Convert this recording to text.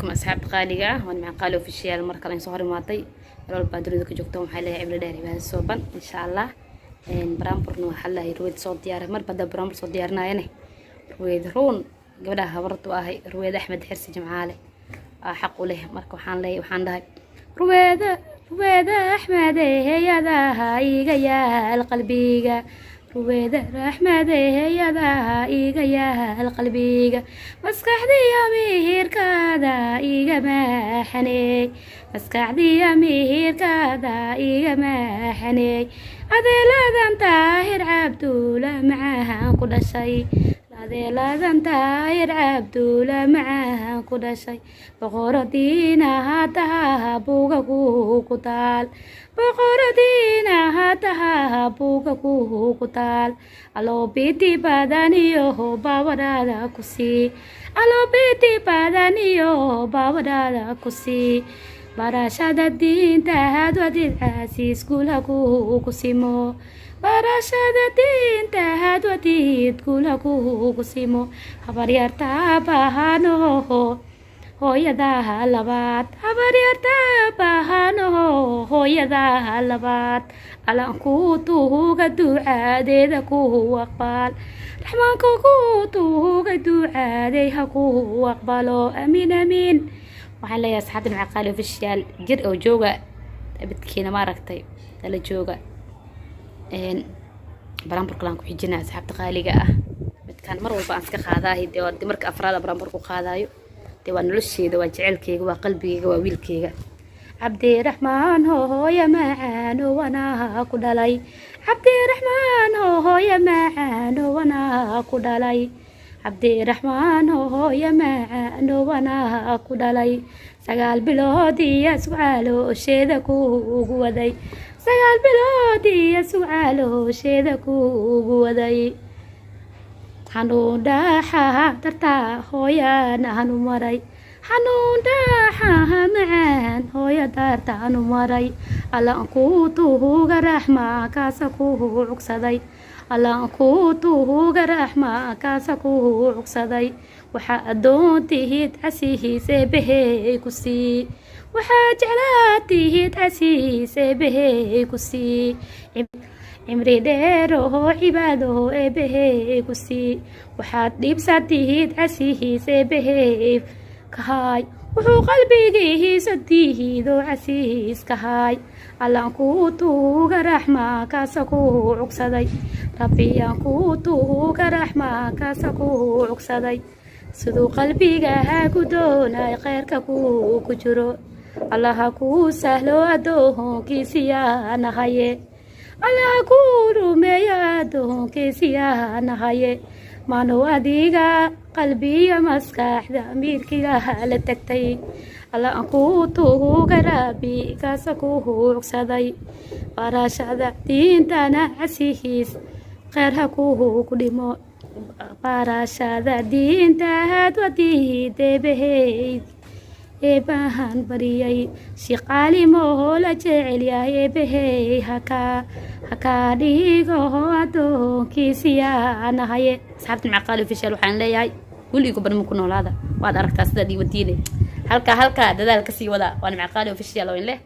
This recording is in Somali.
كم أصحاب قالقة وأنا مع قالوا في الشيء المرة كلام صهري ماطي لو البادرو ذوك جوكتهم حلا عبر داري بهذا الصوبان إن شاء الله إن برامبر نو حلا يرويد صوت دياره مر بدا برامبر صوت ديارنا يعني رويد رون قبلها برضو هاي رويد أحمد حرسي جمعالي حقوا له مركو حان لي وحان لهاي رويد أحمد هي ذا هاي يا القلبية رويد أحمد هي ذا هاي يا القلبية مسكح دي ميهر كذا إيجا ما حني مسكح دي ميهر كذا إيجا ما حني أذي طاهر عبدولا معها كل شيء أذي طاهر عبدولا معها كل شيء بغردينا هاتها بوغا كوكتال بغردينا هاتها بوغا كوكتال ألو بيتي بدانيو باورادا كسي ألو بيتي بدانيو باورادا كسي barashada diinta had wadid xasiis kulaku kusimo barashada diinta had wadid kulaku kusimo habaryarta bahano hooyada labaad habaryarta bahano hooyada labaad alan ku tuuga ducadeeda ku aqbal raxmaanka ku tuuga ducadeeha ku aqbalo amiin amiin waxaan leeyahay asxaabta macaqaali official jir oo jooga abadkiina ma aragtay la jooga baramburkaan ku xijinaa asxaabta qaaliga ah midkaan mar walba aan iska qaadaahay dee waa marka afraad barambur ku qaadayo dee waa nolosheeda waa jecelkeyga waa qalbigeyga waa wiilkeyga cabdiraxmaan hooya macaan wanaa ku dhalay cabdiraxmaan hooya macaan wanaa ku dhalay cabdiraxmaan hooya macaan wanaa ku dhalay 9 bilood iyo su'aaloosheeda kuugu waday 9 bilood iyo su'aaloosheeda kuugu waday xanuun dhaxa dartaa hooyana hanu maray xanuun dhaxa macaan hooya dartaa hanu maray allaan ku tuuga raxmaa kaasa ku cugsaday allaan ku tuuga raxmaa kaasa ku cugsaday waxaa adoontihiid casihiise behey ku sii waxaa jeclaatihiid casihiise behey ku sii cimri dheero cibaado behey ku sii waxaad dhibsatihiid casihiise behey kahay wuxuu qalbigiisa diido casiis kahay allaan ku tuuga raxmaa kaasa ku cugsaday rabbiyaan ku tuuga raxmaa kaasa ku cugsaday siduu qalbigaagu doonay khayrka ku jiro allaha kuu sahlo addoonkiisiyaa nahaye allaha kuu rumeeyo addoonkiisiyaa nahaye manu adiga qalbiga maskaxda miirkiga la tagtay allaan kuu tuuga rabbi kaasa ku cugsaday barashada diintana casihiis khayr ha ku dhimo barashada diinta had wadiide beheyd eebahan bariyay shiqaalimo la jecel yahay behey haka dhigo addoonkiisiyaa nahaye asxaabta macaqaali official waxaan leeyahay weligu barmo ku noolaada waad aragtaa sida diiwadiine halka dadaal ka sii wada waan macaqaali official oo in leh